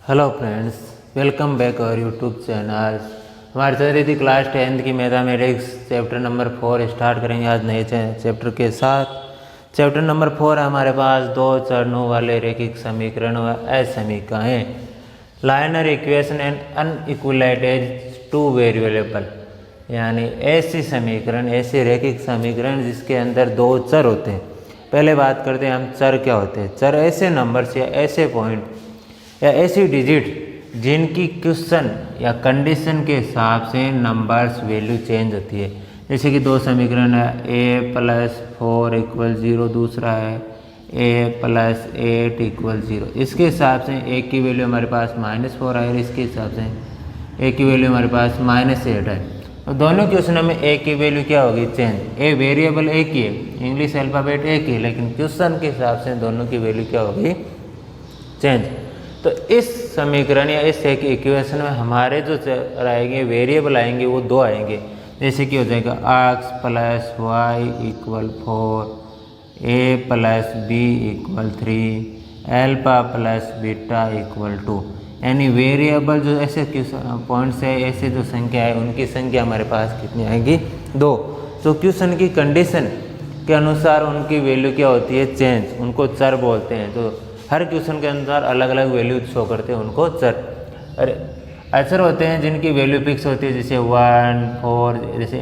Hello friends, welcome back our YouTube channel. हमारी चल रही थी क्लास 10th की मैथमेटिक्स चैप्टर नंबर 4 स्टार्ट करेंगे आज नए चैप्टर के साथ। चैप्टर नंबर 4 है हमारे पास दो चरणों वाले रैखिक समीकरण व असमीकाएँ, linear equation and inequalities two variable, यानी ऐसी समीकरण, ऐसे रैखिक समीकरण जिसके अंदर दो चर होते हैं। पहले बात करते हैं हम चर क्या होते हैं। चर ऐसे नंबर्स या ऐसे पॉइंट या ऐसी डिजिट जिनकी क्वेश्चन या कंडीशन के हिसाब से नंबर्स वैल्यू चेंज होती है। जैसे कि दो समीकरण है, a + 4 = 0, दूसरा है a + 8 = 0। इसके हिसाब से a की वैल्यू हमारे पास -4 है और इसके हिसाब से a की वैल्यू हमारे पास -8 है। तो दोनों क्वेश्चनों में a की वैल्यू क्या होगी? चेंज। a वेरिएबल एक ही है, इंग्लिश अल्फ़ाबेट एक ही है, लेकिन क्वेश्चन के हिसाब से दोनों की वैल्यू क्या होगी? चेंज। तो इस समीकरण या इस एक इक्वेशन में हमारे जो चर आएंगे, वेरिएबल आएंगे, वो दो आएंगे। जैसे कि हो जाएगा x + y = 4, a + b = 3, alpha + beta = 2। यानी वेरिएबल जो ऐसे पॉइंट्स है, ऐसे जो संख्या है, उनकी संख्या हमारे पास कितनी आएगी? 2। तो क्वेश्चन की कंडीशन के अनुसार उनकी वैल्यू क्या होती है? चेंज। उनको चर बोलते हैं। तो हर क्वेश्चन के अनुसार अलग अलग वैल्यू शो करते हैं, उनको चर। अरे अचर होते हैं जिनकी वैल्यू फिक्स होती है, जैसे 1, 4, जैसे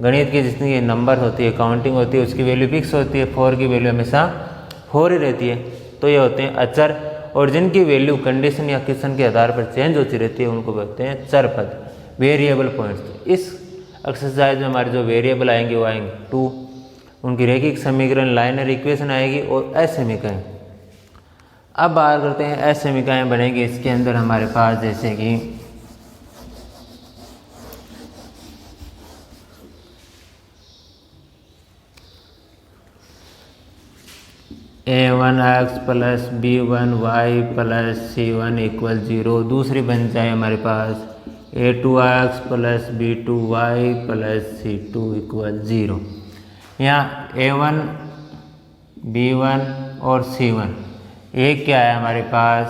गणित की जितनी नंबर होती है, काउंटिंग होती है, उसकी वैल्यू फिक्स होती है। 4 की वैल्यू हमेशा 4 ही रहती है। तो ये होते हैं अचर। और जिनकी वैल्यू कंडीशन या क्वेश्चन के आधार पर चेंज होती रहती है, उनको बोलते हैं चर पद, वेरिएबल पॉइंट्स। इस एक्सरसाइज में हमारे जो वेरिएबल आएंगे वो आएंगे 2, उनकी रैखिक समीकरण लाइनर इक्वेशन आएगी और असमीकाएँ। अब बात करते हैं असमीकाएँ बनेगी इसके अंदर हमारे पास, जैसे कि a1x + b1y + c1 = 0। दूसरी बन जाए हमारे पास a2x + b2y + c2 = 0। यहाँ a1, b1 और c1 ये क्या है? हमारे पास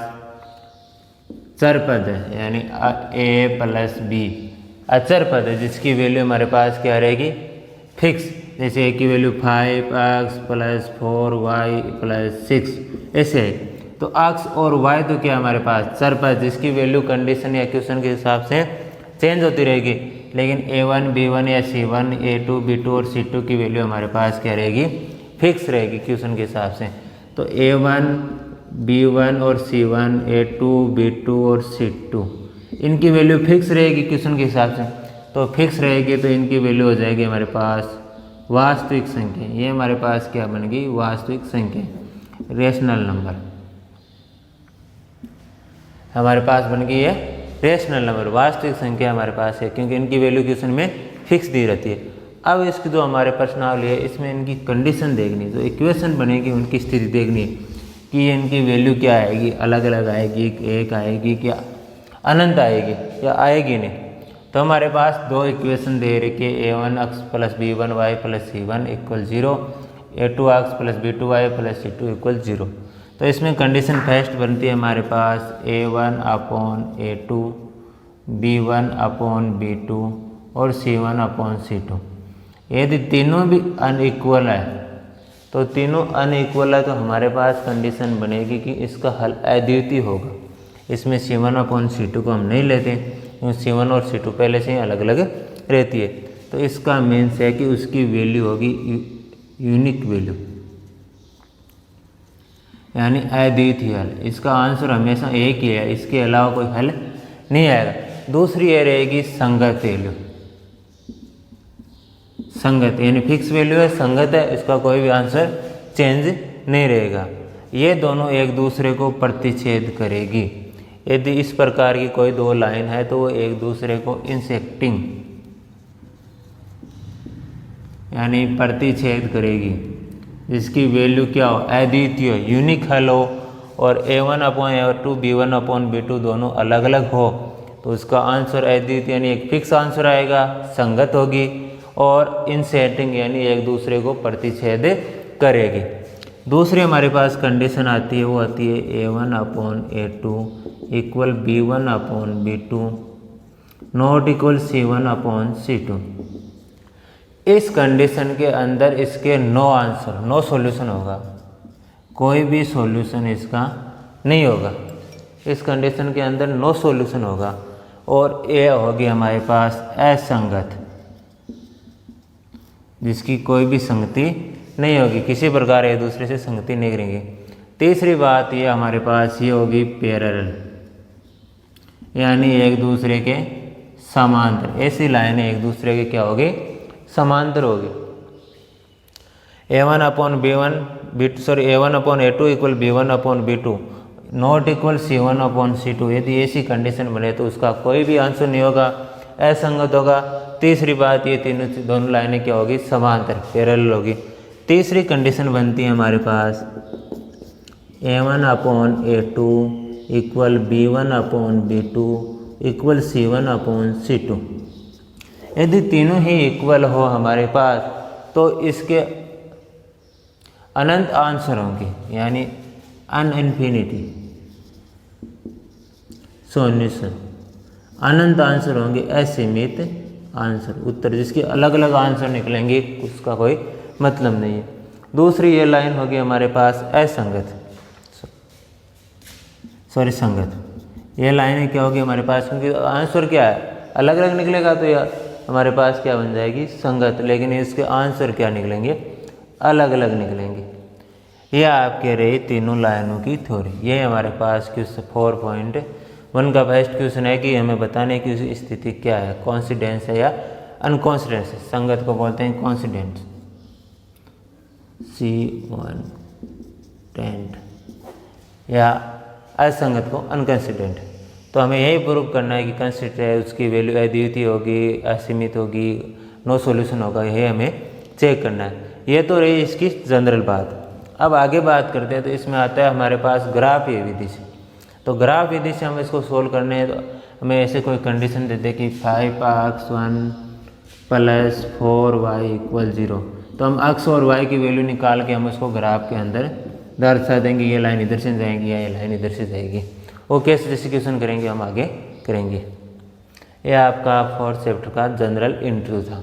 चर पद है, यानी a + b अचर पद है, जिसकी वैल्यू हमारे पास क्या रहेगी? फिक्स। जैसे a की वैल्यू 5x + 4y + 6 ऐसे है। तो x और y तो क्या हमारे पास? चर पद, जिसकी वैल्यू कंडीशन या क्वेश्चन के हिसाब से चेंज होती रहेगी। लेकिन a1, b1 या c1, a2, b2 और c2 की वैल्यू हमारे पास क्या रहेगी? फिक्स रहेगी क्वेश्चन के हिसाब से। तो a1, b1 और c1, a2, b2 और c2 इनकी वैल्यू फिक्स रहेगी क्वेश्चन के हिसाब से। तो फिक्स रहेगी तो इनकी वैल्यू हो जाएगी हमारे पास वास्तविक संख्या। ये हमारे पास क्या बन गई? वास्तविक संख्या, रेशनल नंबर हमारे पास बन गई है। रेशनल नंबर, वास्तविक संख्या हमारे पास है, क्योंकि इनकी वैल्यू क्वेश्चन में फिक्स दी रहती है। अब इसकी जो हमारे प्रश्नावली है, इसमें इनकी कंडीशन देखनी है, जो इक्वेशन बनेगी उनकी स्थिति देखनी है कि इनकी वैल्यू क्या आएगी, अलग अलग आएगी, एक आएगी, क्या अनंत आएगी या आएगी नहीं। तो हमारे पास दो इक्वेशन दे रखी है, a1x + b1y + c1 = 0, a2x + b2y + c2 = 0। तो इसमें कंडीशन फर्स्ट बनती है हमारे पास a1/a2, b1/b2 और c1/c2। यदि तीनों भी अनइक्वल है, तो तीनों अनइक्वल है, तो हमारे पास कंडीशन बनेगी कि इसका हल अद्वितीय होगा। इसमें c1/c2 को हम नहीं लेते, क्योंकि c1 और c2 पहले से ही अलग अलग रहती है। तो इसका मीन्स है कि उसकी वैल्यू होगी यूनिक वैल्यू, यानी अद्वितीय हल। इसका आंसर हमेशा एक ही है, इसके अलावा कोई हल नहीं आएगा। दूसरी ये रहेगी संगत वैल्यू। संगत यानी फिक्स वैल्यू है, संगत है, इसका कोई भी आंसर चेंज नहीं रहेगा। ये दोनों एक दूसरे को प्रतिच्छेद करेगी। यदि इस प्रकार की कोई दो लाइन है तो वो एक दूसरे को इंसेक्टिंग यानी प्रतिच्छेद करेगी, जिसकी वैल्यू क्या हो? अद्वितीय, यूनिक हल हो, और a1/a2, b1/b2 दोनों अलग अलग हो, तो उसका आंसर अद्वितीय यानी एक फिक्स आंसर आएगा, संगत होगी, और इंसेक्टिंग यानी एक दूसरे को प्रतिच्छेद करेगी। दूसरी हमारे पास कंडीशन आती है, वो आती है a1/a2 equal B1/B2 not equal C1/C2। इस कंडीशन के अंदर इसके नो आंसर, नो सॉल्यूशन होगा, कोई भी सॉल्यूशन इसका नहीं होगा। इस कंडीशन के अंदर नो सॉल्यूशन होगा और ये होगी हमारे पास असंगत, जिसकी कोई भी संगति नहीं होगी, किसी प्रकार एक दूसरे से संगति नहीं करेंगे। तीसरी बात ये हमारे पास ये होगी पैरेलल, यानी एक दूसरे के समांतर। ऐसी लाइनें एक दूसरे के क्या होगी, समांतर होगी। A1/A2 equal B1/B2 not equal C1/C2। यदि ऐसी कंडीशन बने तो उसका कोई भी आंसर नहीं होगा, असंगत होगा। तीसरी बात ये दोनों लाइनें क्या होगी, समांतर, पैरेलल होगी। तीसरी कंडीशन बनती है हमारे पास A1/A2 equal B1/B2 equal C1/C2। यदि तीनों ही इक्वल हो हमारे पास तो इसके अनंत आंसर होंगे, यानी अनइन्फिनिटी सॉल्यूशन, अनंत आंसर होंगे, असीमित आंसर, उत्तर जिसके अलग अलग आंसर निकलेंगे उसका कोई मतलब नहीं है। दूसरी ये लाइन होगी हमारे पास असंगत, संगत। ये लाइनें क्या होगी हमारे पास, क्योंकि आंसर क्या है, अलग अलग निकलेगा तो यह हमारे पास क्या बन जाएगी, संगत, लेकिन इसके आंसर क्या निकलेंगे, अलग अलग निकलेंगे। यह आप कह रहे तीनों लाइनों की थ्योरी। ये हमारे पास क्वेश्चन 4.1 का फर्स्ट क्वेश्चन है कि हमें बताने की उसकी स्थिति क्या है, कॉन्सिडेंस है या अनकॉन्सिडेंस है। संगत को बोलते हैं कॉन्सिडेंस, C1 या असंगत को अनकॉन्सिडेंट। तो हमें यही प्रूव करना है कि कंसिडर है, उसकी वैल्यू अद्वितीय होगी, असीमित होगी, नो सॉल्यूशन होगा, यही हमें चेक करना है। ये तो रही इसकी जनरल बात। अब आगे बात करते हैं तो इसमें आता है हमारे पास ग्राफीय विधि से। तो ग्राफ विधि से हम इसको सोल्व करने हैं तो हमें ऐसे कोई कंडीशन देते कि 5x1 + 4y = 0। तो हम x और y की वैल्यू निकाल के हम उसको ग्राफ के अंदर दर्शा देंगे। ये लाइन इधर से जाएगी या ये लाइन इधर से जाएगी। वो कैसे डिस्कशन करेंगे हम आगे करेंगे। यह आपका 4th चैप्टर का जनरल इंट्रो था।